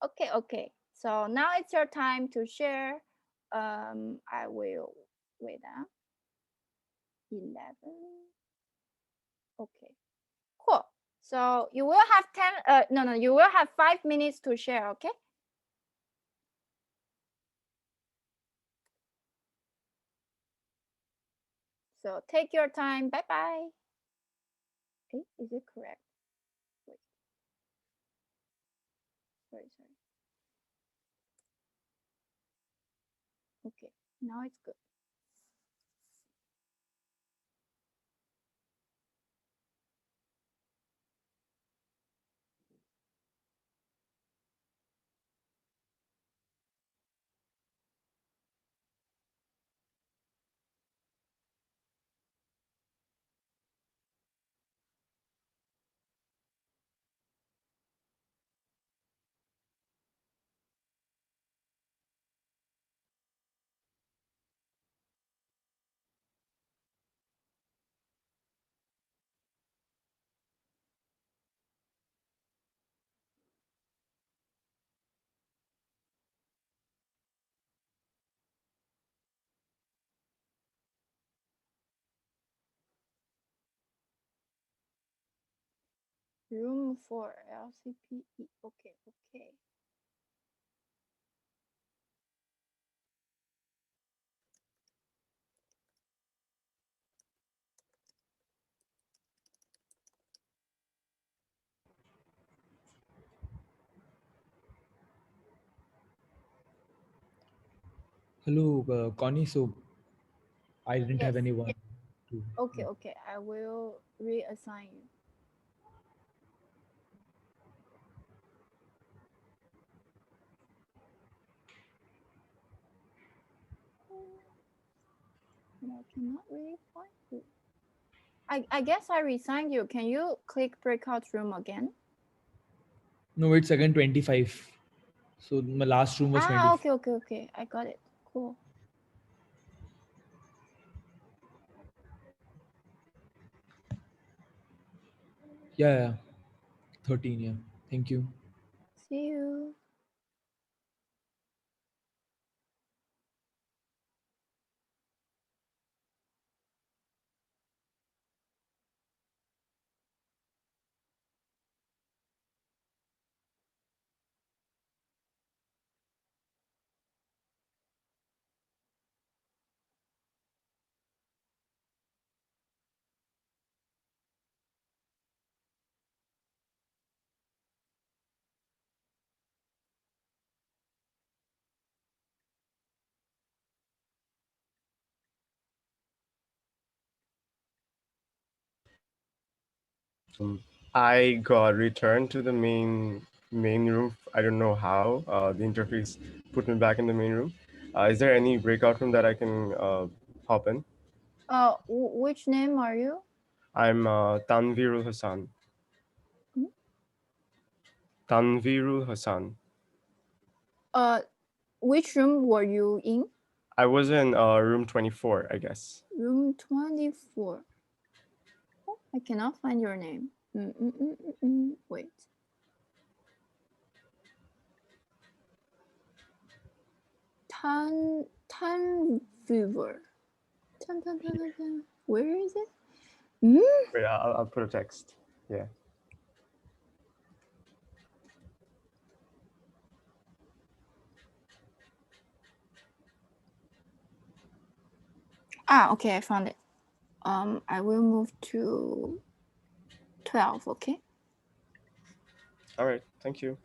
Okay. So now it's your time to share. I will wait. 11. Okay, cool. So you will have 10. No, you will have 5 minutes to share. Okay. So take your time. Bye bye. Okay, is it correct? Wait. Sorry. Okay, now it's good. Room for LCPE. Okay. Hello, Connie. So I didn't have Yes. anyone to. Okay, Yeah. okay. I will reassign you. But I cannot really find you. I guess I resigned you. Can you click breakout room again? No, it's again 25. So my last room was Ah, 20. okay, okay, okay. I got it. Cool. Yeah, yeah. 13. Yeah. Thank you. See you. I got returned to the main room. I don't know how. The interface put me back in the main room. Is there any breakout room that I can hop in? Which name are you? I'm Tanvirul Hassan. Hmm? Tanvirul Hassan. Uh, which room were you in? I was in room 24, I guess. Room 24. Oh, I cannot find your name. Wait. Viewer. Tan. Where is it? Hmm? Wait, I'll put a text. Yeah. Ah, okay, I found it. I will move to 12, okay? All right. Thank you.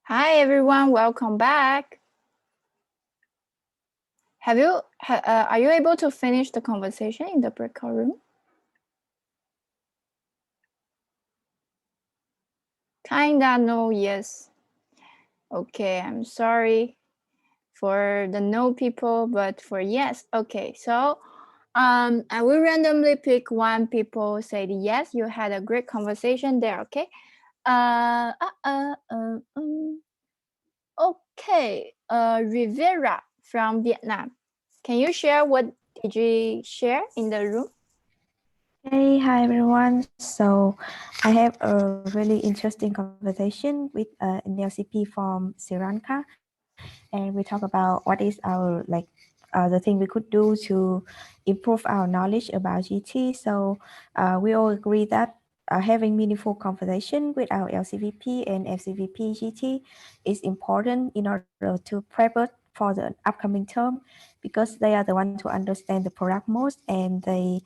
Hi everyone, welcome back. Are you able to finish the conversation in the breakout room? Kinda no, yes. Okay, I'm sorry for the no people, but for yes. Okay, so I will randomly pick one people say yes, you had a great conversation there, okay? Uh, uh, uh, uh, um, okay, Rivera from Vietnam. Can you share what did you share in the room? Hey, hi everyone. So I have a really interesting conversation with an LCP from Sri Lanka, and we talk about what is our the thing we could do to improve our knowledge about GT. So we all agree that having meaningful conversation with our LCVP and FCVP GT is important in order to prepare for the upcoming term, because they are the one to understand the product most, and they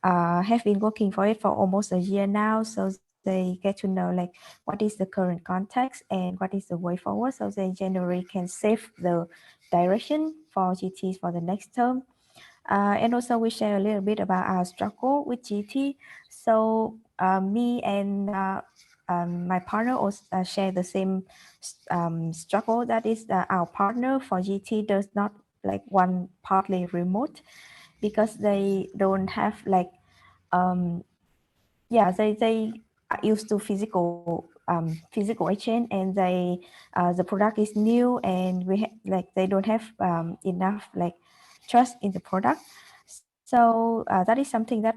have been working for it for almost a year now, so they get to know like what is the current context and what is the way forward, so they generally can save the direction for GTs for the next term. And also we share a little bit about our struggle with GT. So me and my partner also share the same struggle. That is our partner for GT does not like one partly remote, because they don't have like they are used to physical exchange, and they the product is new, and like they don't have enough like trust in the product. So that is something that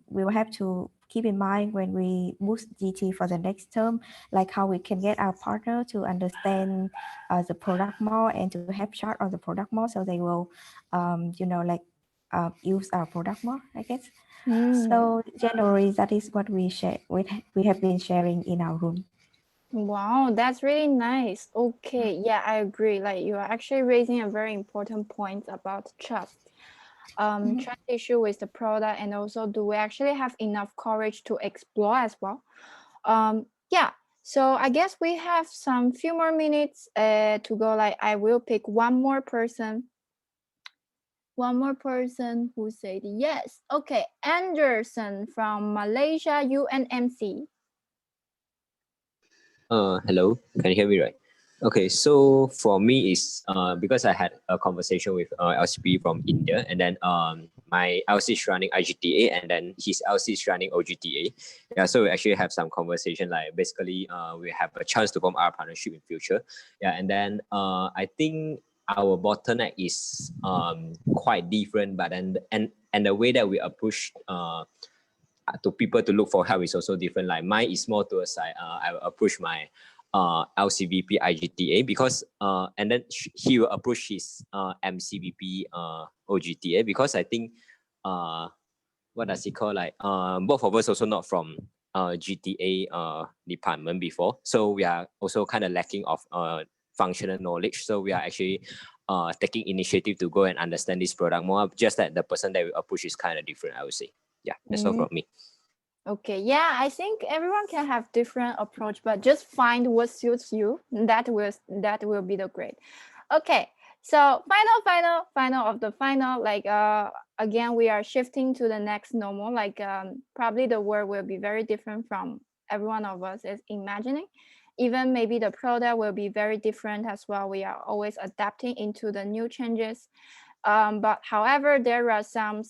we will have to keep in mind when we move GT for the next term, like how we can get our partner to understand the product more and to have chart on the product more, so they will use our product more, I guess. So generally, that is what we share. We have been sharing in our room. Wow, that's really nice. Okay, yeah, I agree. Like you are actually raising a very important point about trust. Trust issue with the product, and also do we actually have enough courage to explore as well? Yeah. So I guess we have some few more minutes to go. Like I will pick one more person. One more person who said yes. Okay, Anderson from Malaysia UNMC. Hello, can you hear me right? Okay, so for me is because I had a conversation with LCP from India, and then my LC is running IGTA, and then his LC is running OGTA. Yeah, so we actually have some conversation, like basically we have a chance to form our partnership in future. Yeah, and then I think our bottleneck is quite different, but then and the way that we approach to people to look for help is also different. Like mine is more towards I will approach my LCVP IGTA, because and then he will approach his MCVP OGTA, because I think what does he call, like both of us also not from GTA department before, so we are also kind of lacking of functional knowledge, so we are actually taking initiative to go and understand this product more, just that the person that we approach is kind of different, I would say. Yeah, that's all from me. Okay, yeah, I think everyone can have different approach, but just find what suits you. That will be the great. Okay, so final of the final. Like again, we are shifting to the next normal. Like probably the world will be very different from every one of us is imagining. Even maybe the product will be very different as well. We are always adapting into the new changes. But however, there are some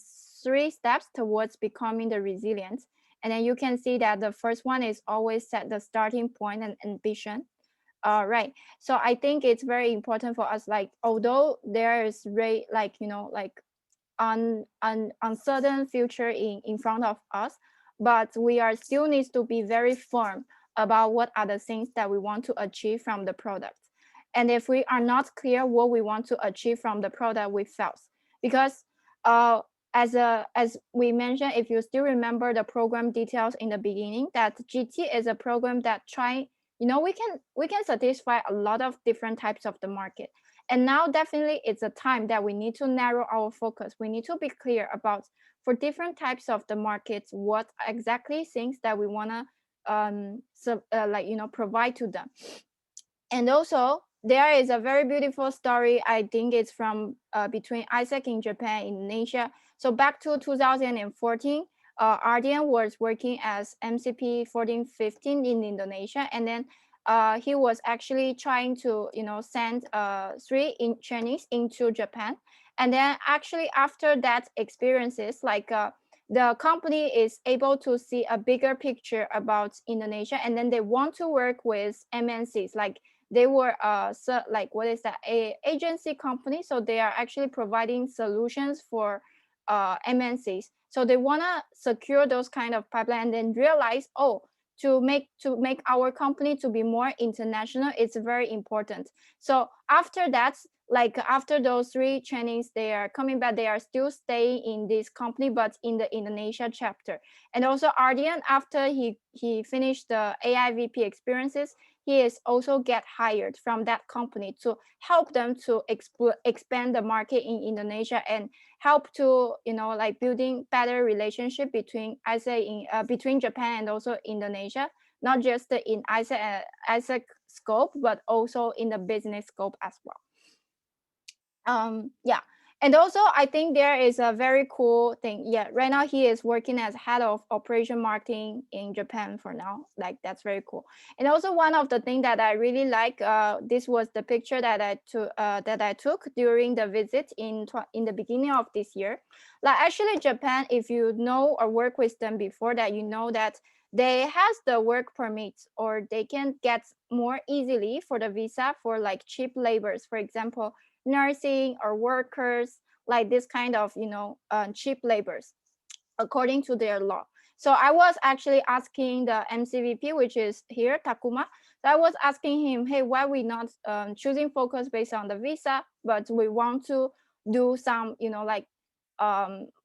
3 steps towards becoming the resilient. And then you can see that the first one is always set the starting point and ambition. Right. So I think it's very important for us, like, although there is like, like uncertain future in front of us, but we are still needs to be very firm about what are the things that we want to achieve from the product. And if we are not clear what we want to achieve from the product, we fail. Because as we mentioned, if you still remember the program details in the beginning, that GT is a program that we can satisfy a lot of different types of the market. And now definitely it's a time that we need to narrow our focus. We need to be clear about, for different types of the markets, what exactly things that we want to provide to them. And also there is a very beautiful story. I think it's from between Isaac in Japan and Indonesia. So back to 2014, Ardian was working as MCP 1415 in Indonesia, and then he was actually trying to send 3 trainees into Japan. And then actually after that experiences, like the company is able to see a bigger picture about Indonesia, and then they want to work with MNCs. Like they were so like what is that, a agency company, so they are actually providing solutions for MNCs. So they want to secure those kind of pipeline, and then realize, oh, to make our company to be more international, it's very important. So after that, like after those 3 trainings, they are coming back, they are still staying in this company, but in the Indonesia chapter. And also Ardian, after he finished the AIVP experiences, he is also get hired from that company to help them to expand the market in Indonesia, and help to like building better relationship between, I say, between Japan and also Indonesia, not just in Isaac scope, but also in the business scope as well. Yeah. And also I think there is a very cool thing. Yeah, right now he is working as head of operation marketing in Japan for now. Like that's very cool. And also one of the things that I really like, this was the picture that I took during the visit in the beginning of this year. Like actually Japan, if you know or work with them before, that you know that they has the work permits, or they can get more easily for the visa for like cheap labors, for example nursing or workers, like this kind of cheap labors according to their law. So I was actually asking the MCVP, which is here, Takuma. So I was asking him, hey, why we not choosing focus based on the visa, but we want to do some like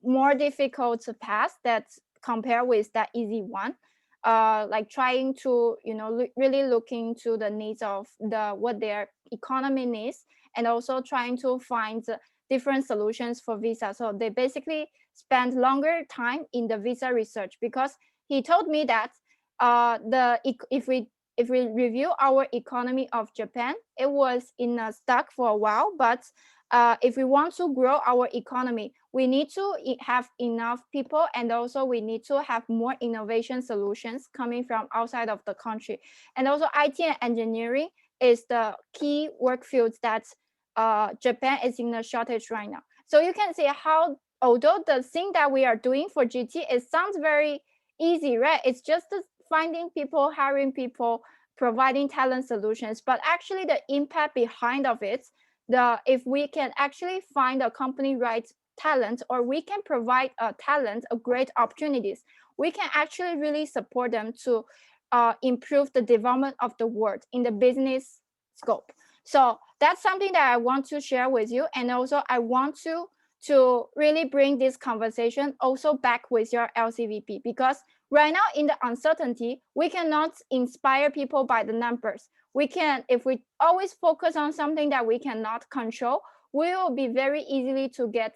more difficult path that compare with that easy one, like trying to really looking to the needs of what their economy needs, and also trying to find different solutions for visa. So they basically spend longer time in the visa research, because he told me that if we review our economy of Japan, it was in a stuck for a while, but if we want to grow our economy, we need to have enough people, and also we need to have more innovation solutions coming from outside of the country. And also IT and engineering is the key work fields that Japan is in a shortage right now. So you can see how, although the thing that we are doing for GT, it sounds very easy, right? It's just finding people, hiring people, providing talent solutions, but actually the impact behind of it, if we can actually find a company right talent, or we can provide a talent a great opportunities, we can actually really support them to improve the development of the world in the business scope. So that's something that I want to share with you. And also I want to really bring this conversation also back with your LCVP, because right now in the uncertainty, we cannot inspire people by the numbers. We can, if we always focus on something that we cannot control, we will be very easily to get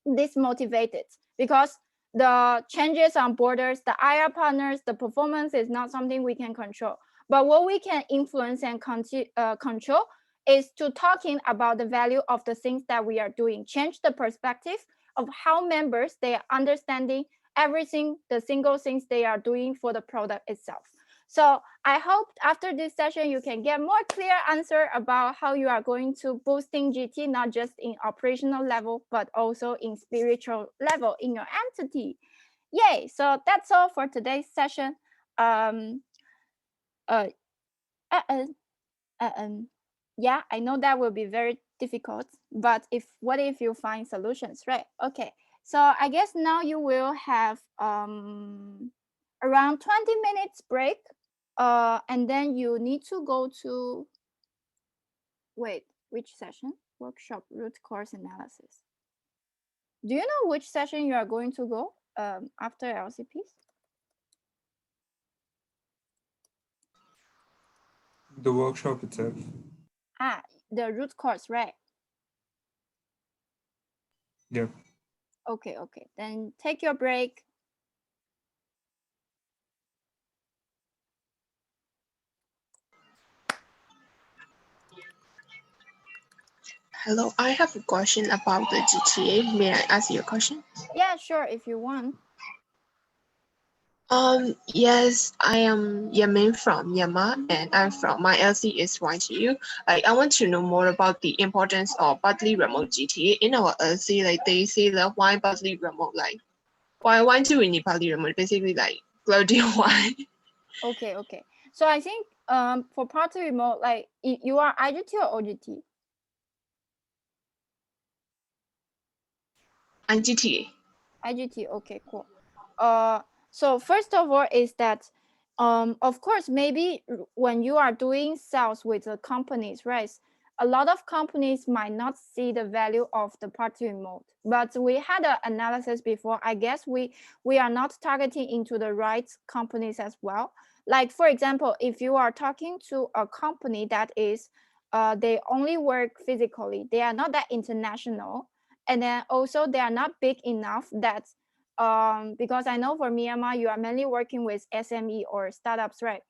dismotivated, because the changes on borders, the IR partners, the performance is not something we can control. But what we can influence and control is to talking about the value of the things that we are doing, change the perspective of how members, they are understanding everything, the single things they are doing for the product itself. So I hope after this session, you can get more clear answer about how you are going to boosting GT, not just in operational level, but also in spiritual level in your entity. Yay! So that's all for today's session. Yeah, I know that will be very difficult, but what if you find solutions, right? Okay, so I guess now you will have around 20 minutes break, and then you need to go to, wait, which session? Workshop root cause analysis. Do you know which session you are going to go after LCPs? The workshop itself. The root cause, right? Yeah. Okay, then take your break. Hello, I have a question about the GTA. May I ask you a question? Yeah, sure, if you want. Yes, I am Yamin from Myanmar, and I'm from my LC is YTU. Like, I want to know more about the importance of partly remote GTA in our LC. Like, they say that why partly remote? Like, why do we need partly remote? Basically, like, Claudia, why? Okay. So I think for partly remote, like you are IGT or OGT? And GTA. IGT. Okay, cool. So first of all is that of course maybe when you are doing sales with the companies, right? A lot of companies might not see the value of the party remote, but we had an analysis before. I guess we are not targeting into the right companies as well. Like for example, if you are talking to a company that is they only work physically, they are not that international, and then also they are not big enough that because I know for Myanmar you are mainly working with SME or startups, right?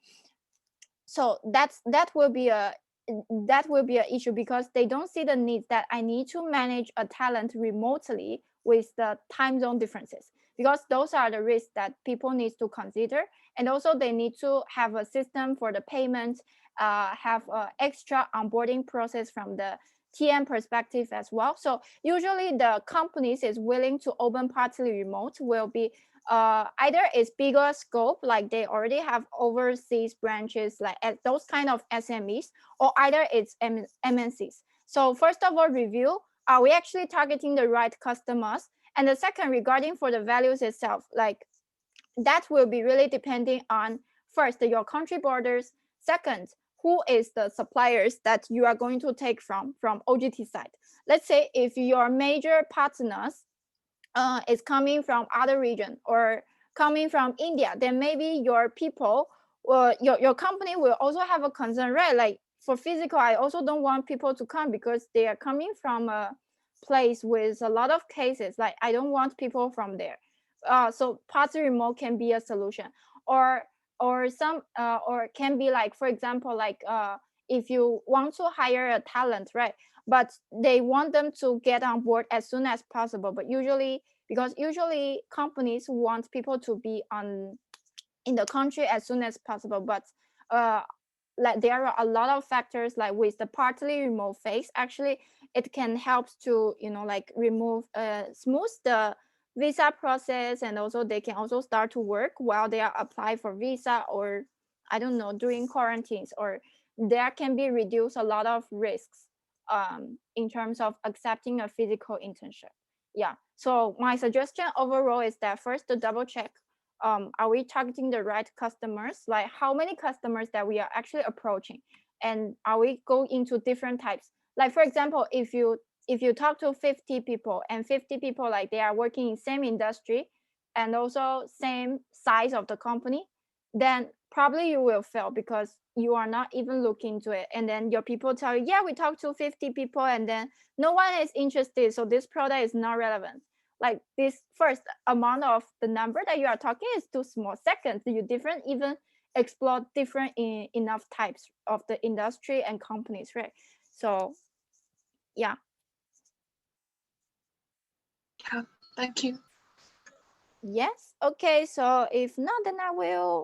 So that will be an issue because they don't see the needs that I need to manage a talent remotely with the time zone differences, because those are the risks that people need to consider. And also they need to have a system for the payment, have an extra onboarding process from the TM perspective as well. So usually the companies is willing to open partly remote will be either it's bigger scope, like they already have overseas branches, like those kind of SMEs, or either it's MNCs. So first of all, review, are we actually targeting the right customers? And the second, regarding for the values itself, like that will be really depending on first your country borders, second who is the suppliers that you are going to take from OGT side. Let's say if your major partners is coming from other region or coming from India, then maybe your people or your company will also have a concern, right? Like for physical, I also don't want people to come because they are coming from a place with a lot of cases. Like I don't want people from there. So partly remote can be a solution, or some or can be like, for example, like if you want to hire a talent, right? But they want them to get on board as soon as possible. But usually, because usually companies want people to be on in the country as soon as possible, but uh like there are a lot of factors, like with the partly remote phase, actually it can help to like remove smooth the visa process, and also they can also start to work while they are apply for visa, or I don't know, during quarantines, or there can be reduced a lot of risks in terms of accepting a physical internship. Yeah, so my suggestion overall is that first to double check, are we targeting the right customers, like how many customers that we are actually approaching, and are we going into different types. Like for example, if you talk to 50 people, and 50 people like they are working in same industry and also same size of the company, then probably you will fail because you are not even looking into it, and then your people tell you, yeah, we talked to 50 people and then no one is interested, so this product is not relevant. Like this first amount of the number that you are talking is too small. Second, you different even explore different enough types of the industry and companies, right? So yeah. Yeah, thank you. Yes. Okay, so if not, then I will